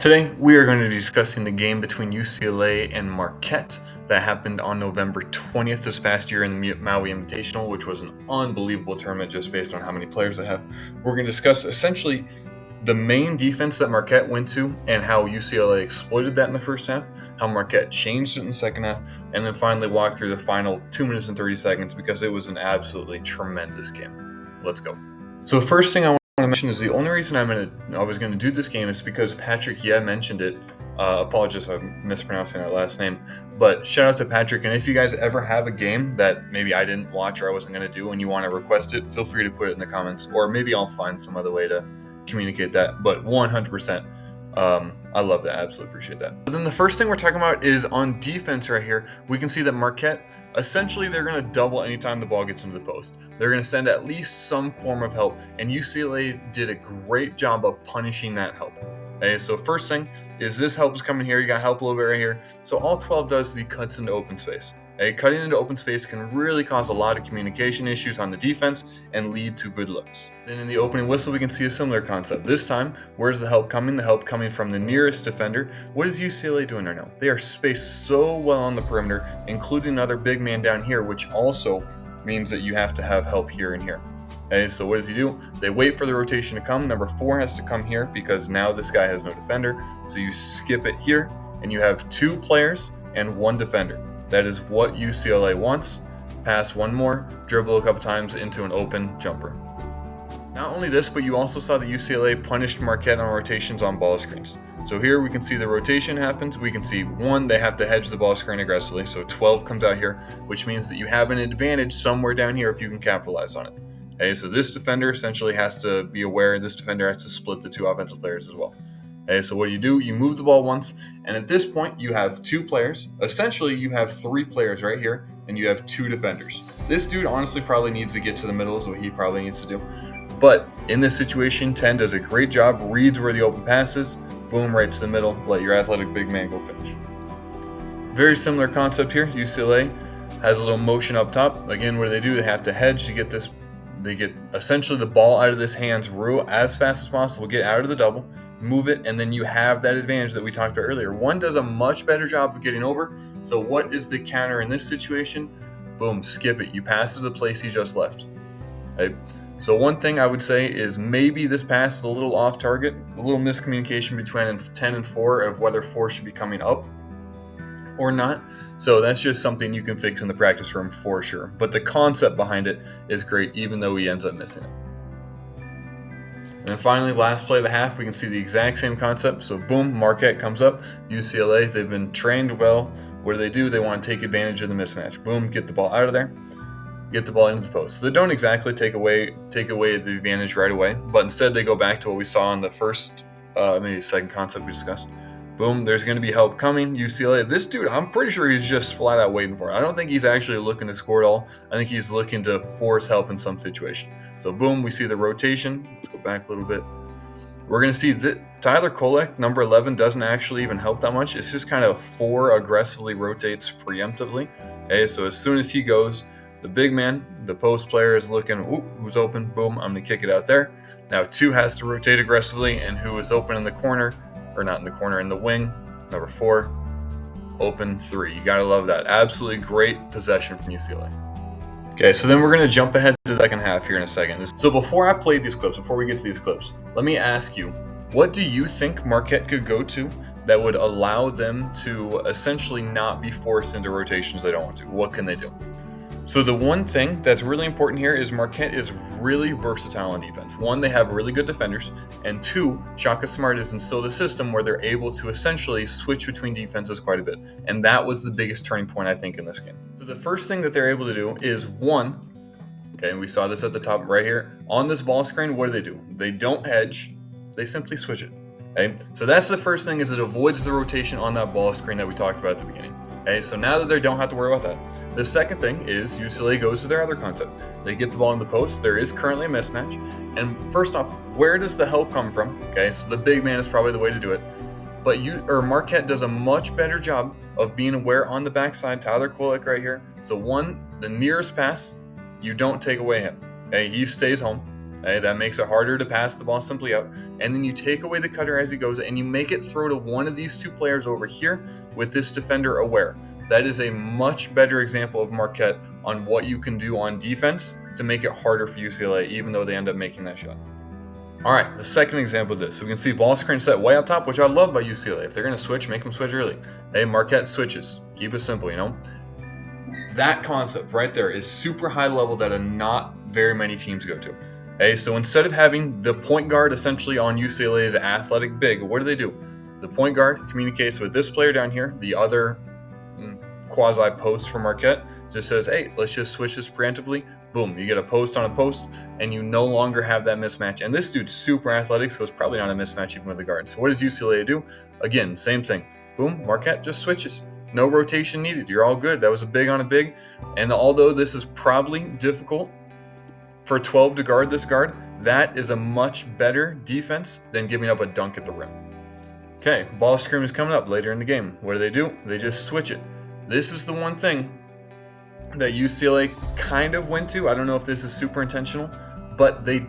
Today, we are going to be discussing the game between UCLA and Marquette that happened on November 20th this past year in the Maui Invitational, which was an unbelievable tournament just based on how many players they have. We're going to discuss essentially the main defense that Marquette went to and how UCLA exploited that in the first half, how Marquette changed it in the second half, and then finally walk through the final 2 minutes and 30 seconds because it was an absolutely tremendous game. Let's go. So the first thing I want to mention is the only reason I was going to do this game is because Patrick mentioned it. Apologies if I'm mispronouncing that last name, but shout out to Patrick. And if you guys ever have a game that maybe I didn't watch or I wasn't going to do and you want to request it, feel free to put it in the comments, or maybe I'll find some other way to communicate that. But 100%, I love that. I absolutely appreciate that. But then the first thing we're talking about is on defense right here. We can see that Marquette, essentially, they're going to double anytime the ball gets into the post. They're going to send at least some form of help, and UCLA did a great job of punishing that help. Okay, so first thing is this help is coming here. You got help a little bit right here. So all 12 does is he cuts into open space. Okay, cutting into open space can really cause a lot of communication issues on the defense and lead to good looks. Then in the opening whistle, we can see a similar concept. This time, where's the help coming? The help coming from the nearest defender. What is UCLA doing right now? They are spaced so well on the perimeter, including another big man down here, which also means that you have to have help here and here. Okay, so what does he do? They wait for the rotation to come. Number 4 has to come here because now this guy has no defender. So you skip it here, and you have 2 players and 1 defender. That is what UCLA wants. Pass one more, dribble a couple times into an open jumper. Not only this, but you also saw that UCLA punished Marquette on rotations on ball screens. So here we can see the rotation happens. We can see 1, they have to hedge the ball screen aggressively. So 12 comes out here, which means that you have an advantage somewhere down here if you can capitalize on it. Okay, so this defender essentially has to be aware. This defender has to split the 2 offensive players as well. Okay, so what do? You move the ball once, and at this point, you have 2 players. Essentially, you have 3 players right here, and you have 2 defenders. This dude honestly probably needs to get to the middle is what he probably needs to do. But in this situation, 10 does a great job, reads where the open pass is, boom, right to the middle, let your athletic big man go finish. Very similar concept here. UCLA has a little motion up top. Again, what do? They have to hedge to get this. They get essentially the ball out of this hands as fast as possible, get out of the double, move it, and then you have that advantage that we talked about earlier. 1 does a much better job of getting over. So what is the counter in this situation? Boom, skip it. You pass to the place he just left. Okay? So one thing I would say is maybe this pass is a little off target, a little miscommunication between 10 and 4 of whether 4 should be coming up or not. So that's just something you can fix in the practice room for sure. But the concept behind it is great, even though he ends up missing it. And then finally, last play of the half, we can see the exact same concept. So boom, Marquette comes up. UCLA, they've been trained well. What do? They want to take advantage of the mismatch. Boom, get the ball out of there. Get the ball into the post. So they don't exactly take away the advantage right away, but instead they go back to what we saw in the first, maybe second concept we discussed. Boom, there's going to be help coming. UCLA, this dude, I'm pretty sure he's just flat out waiting for it. I don't think he's actually looking to score at all. I think he's looking to force help in some situation. So boom, we see the rotation. Let's go back a little bit. We're going to see that Tyler Kolek, number 11, doesn't actually even help that much. It's just kind of 4 aggressively rotates preemptively. Okay, so as soon as he goes, the big man, the post player is looking, who's open? Boom, I'm going to kick it out there. Now 2 has to rotate aggressively, and who is open in the corner, or not in the corner, in the wing, number 4, open 3. You got to love that. Absolutely great possession from UCLA. Okay, so then we're going to jump ahead to the second half here in a second. So before I play these clips, before we get to these clips, let me ask you, what do you think Marquette could go to that would allow them to essentially not be forced into rotations they don't want to? What can they do? So the one thing that's really important here is Marquette is really versatile on defense. 1, they have really good defenders, and 2, Shaka Smart has instilled a system where they're able to essentially switch between defenses quite a bit. And that was the biggest turning point, I think, in this game. So the first thing that they're able to do is 1, okay, and we saw this at the top right here, on this ball screen, what do? They don't hedge, they simply switch it. Okay, so that's the first thing, is it avoids the rotation on that ball screen that we talked about at the beginning. Okay, so now that they don't have to worry about that. The second thing is UCLA goes to their other concept. They get the ball in the post. There is currently a mismatch. And first off, where does the help come from? Okay, so the big man is probably the way to do it. But Marquette does a much better job of being aware on the backside. Tyler Kolek right here. So 1, the nearest pass, you don't take away him. Okay, he stays home. Okay, that makes it harder to pass the ball simply out. And then you take away the cutter as he goes, and you make it throw to one of these two players over here with this defender aware. That is a much better example of Marquette on what you can do on defense to make it harder for UCLA, even though they end up making that shot. All right, the second example of this. So we can see ball screen set way up top, which I love by UCLA. If they're going to switch, make them switch early. Hey, Marquette switches. Keep it simple, you know? That concept right there is super high level that not very many teams go to. Okay, so instead of having the point guard essentially on UCLA's athletic big, what do? The point guard communicates with this player down here, the other quasi post from Marquette, just says, hey, let's just switch this preemptively. Boom, you get a post on a post, and you no longer have that mismatch. And this dude's super athletic, so it's probably not a mismatch even with the guard. So what does UCLA do? Again, same thing. Boom, Marquette just switches. No rotation needed. You're all good. That was a big on a big. And although this is probably difficult for 12 to guard this guard, that is a much better defense than giving up a dunk at the rim. Okay, ball screen is coming up later in the game. What do? They just switch it. This is the one thing that UCLA kind of went to. I don't know if this is super intentional, but they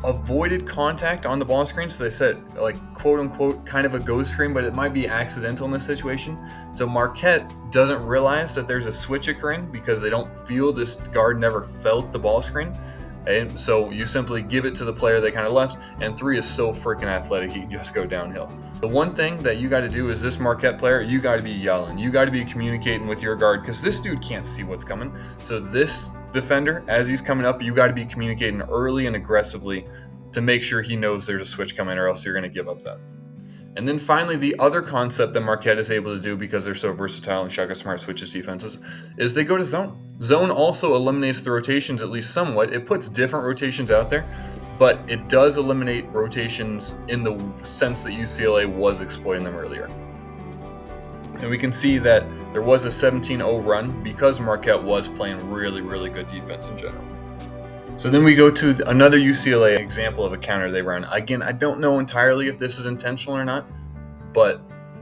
avoided contact on the ball screen. So they said, like, quote unquote, kind of a ghost screen, but it might be accidental in this situation. So Marquette doesn't realize that there's a switch occurring because they don't feel this guard never felt the ball screen. And so you simply give it to the player they kind of left, and 3 is so freaking athletic, he can just go downhill. The one thing that you got to do is this Marquette player, you got to be yelling. You got to be communicating with your guard because this dude can't see what's coming. So this defender, as he's coming up, you got to be communicating early and aggressively to make sure he knows there's a switch coming, or else you're going to give up that. And then finally, the other concept that Marquette is able to do because they're so versatile and Shaka Smart switches defenses is they go to zone. Zone also eliminates the rotations at least somewhat. It puts different rotations out there, but it does eliminate rotations in the sense that UCLA was exploiting them earlier. And we can see that there was a 17-0 run because Marquette was playing really, really good defense in general. So then we go to another UCLA example of a counter they run. Again, I don't know entirely if this is intentional or not, but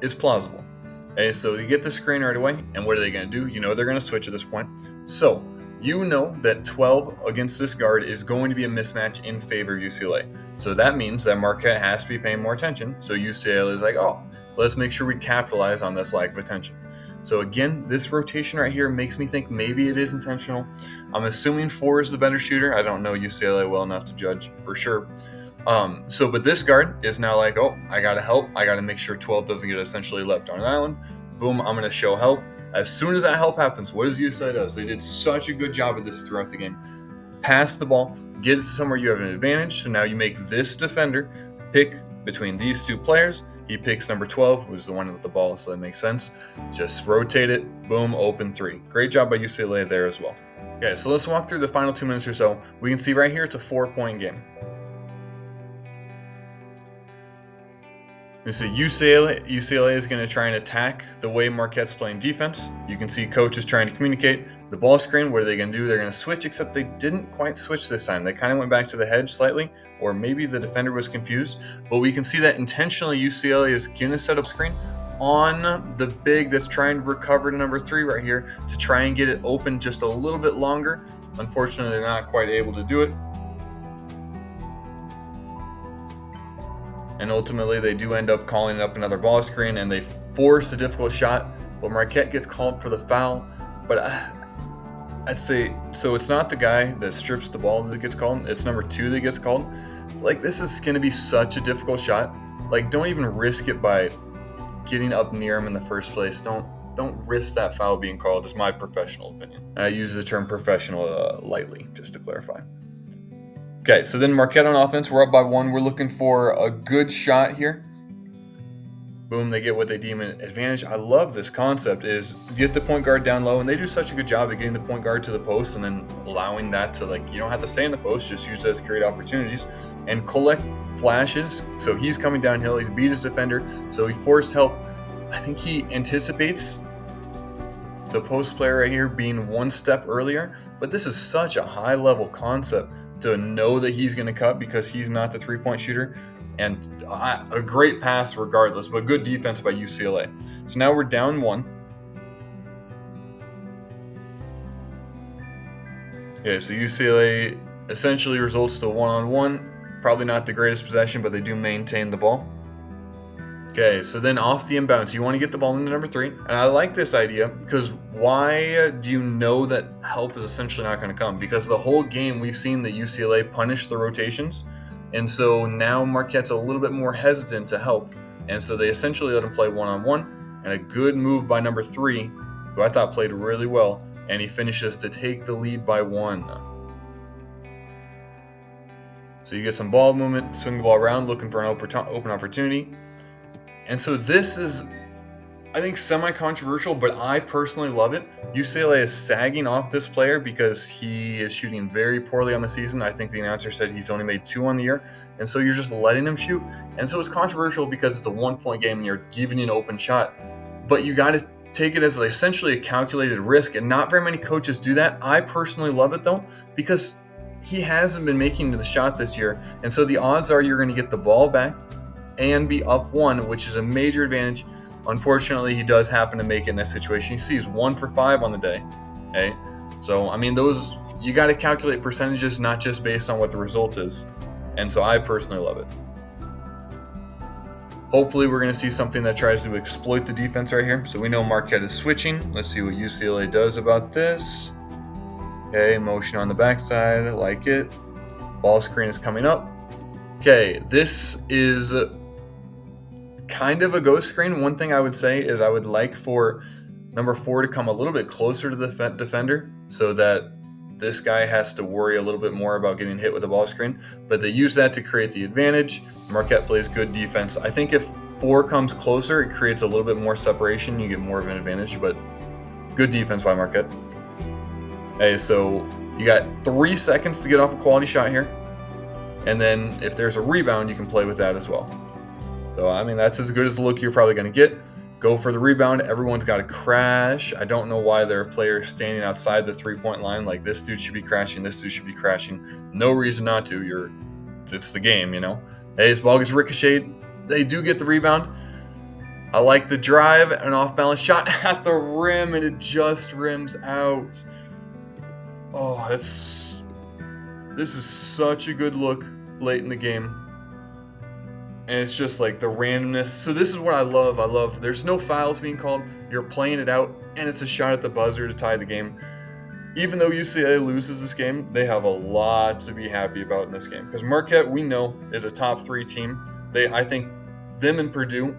it's plausible. Okay, so you get the screen right away, and what are they going to do? You know they're going to switch at this point. So you know that 12 against this guard is going to be a mismatch in favor of UCLA. So that means that Marquette has to be paying more attention. So UCLA is like, oh, let's make sure we capitalize on this lack of attention. So again, this rotation right here makes me think maybe it is intentional. I'm assuming 4 is the better shooter. I don't know UCLA well enough to judge for sure. But this guard is now like, oh, I got to help. I got to make sure 12 doesn't get essentially left on an island. Boom, I'm going to show help. As soon as that help happens, what does UCLA do? They did such a good job of this throughout the game. Pass the ball, get it to somewhere you have an advantage. So now you make this defender pick between these two players. He picks number 12, who's the one with the ball, so that makes sense. Just rotate it, boom, open 3. Great job by UCLA there as well. Okay, so let's walk through the final 2 minutes or so. We can see right here it's a 4-point game. You see UCLA is going to try and attack the way Marquette's playing defense. You can see coach is trying to communicate. The ball screen, what are they going to do? They're going to switch, except they didn't quite switch this time. They kind of went back to the hedge slightly, or maybe the defender was confused. But we can see that intentionally UCLA is going to set up screen on the big that's trying to recover to number 3 right here to try and get it open just a little bit longer. Unfortunately, they're not quite able to do it. And ultimately, they do end up calling up another ball screen, and they force a difficult shot. But Marquette gets called for the foul. But I'd say, so it's not the guy that strips the ball that gets called. It's number 2 that gets called. Like, this is going to be such a difficult shot. Like, don't even risk it by getting up near him in the first place. Don't risk that foul being called. It's my professional opinion. And I use the term professional lightly, just to clarify. Okay, so then Marquette on offense, we're up by 1. We're looking for a good shot here. Boom, they get what they deem an advantage. I love this concept is get the point guard down low, and they do such a good job of getting the point guard to the post and then allowing that to, like, you don't have to stay in the post, just use that as create opportunities and collect flashes. So he's coming downhill, he's beat his defender, so he forced help. I think he anticipates the post player right here being one step earlier, but this is such a high level concept to know that he's going to cut because he's not the 3-point shooter. And a great pass regardless, but good defense by UCLA. So now we're down 1. Okay, so UCLA essentially results to one-on-one. Probably not the greatest possession, but they do maintain the ball. Okay, so then off the inbounds, you want to get the ball into number 3. And I like this idea because why do you know that help is essentially not going to come? Because the whole game we've seen that UCLA punish the rotations. And so now Marquette's a little bit more hesitant to help. And so they essentially let him play one-on-one. And a good move by number 3, who I thought played really well. And he finishes to take the lead by 1. So you get some ball movement, swing the ball around, looking for an open opportunity. And so this is, I think, semi-controversial, but I personally love it. UCLA is sagging off this player because he is shooting very poorly on the season. I think the announcer said he's only made 2 on the year. And so you're just letting him shoot. And so it's controversial because it's a 1-point game and you're giving an open shot. But you got to take it as essentially a calculated risk. And not very many coaches do that. I personally love it, though, because he hasn't been making the shot this year. And so the odds are you're going to get the ball back and be up 1, which is a major advantage. Unfortunately, he does happen to make it in that situation. You see he's 1 for 5 on the day. Okay, so I mean, those, you got to calculate percentages, not just based on what the result is. And so I personally love it. Hopefully we're going to see something that tries to exploit the defense right here. So we know Marquette is switching. Let's see what UCLA does about this. Okay, motion on the backside, I like it. Ball screen is coming up. Okay, this is kind of a ghost screen. One thing I would say is I would like for number 4 to come a little bit closer to the defender so that this guy has to worry a little bit more about getting hit with the ball screen. But they use that to create the advantage. Marquette plays good defense. I think if 4 comes closer, it creates a little bit more separation. You get more of an advantage, but good defense by Marquette. Hey, so you got 3 seconds to get off a quality shot here. And then if there's a rebound, you can play with that as well. So, I mean, that's as good as the look you're probably going to get. Go for the rebound. Everyone's got to crash. I don't know why there are players standing outside the 3-point line. Like, this dude should be crashing. This dude should be crashing. No reason not to. It's the game, you know. Hey, this ball gets ricocheted. They do get the rebound. I like the drive, an off-balance shot at the rim, and it just rims out. Oh, this is such a good look late in the game. And it's just like the randomness. So this is what I love. There's no fouls being called. You're playing it out, and it's a shot at the buzzer to tie the game. Even though UCLA loses this game, they have a lot to be happy about in this game. Because Marquette, we know, is a top 3 team. I think them and Purdue,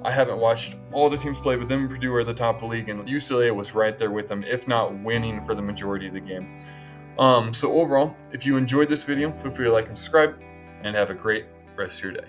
I haven't watched all the teams play, but them and Purdue are the top of the league. And UCLA was right there with them, if not winning for the majority of the game. So overall, if you enjoyed this video, feel free to like and subscribe, and have a great rest of your day.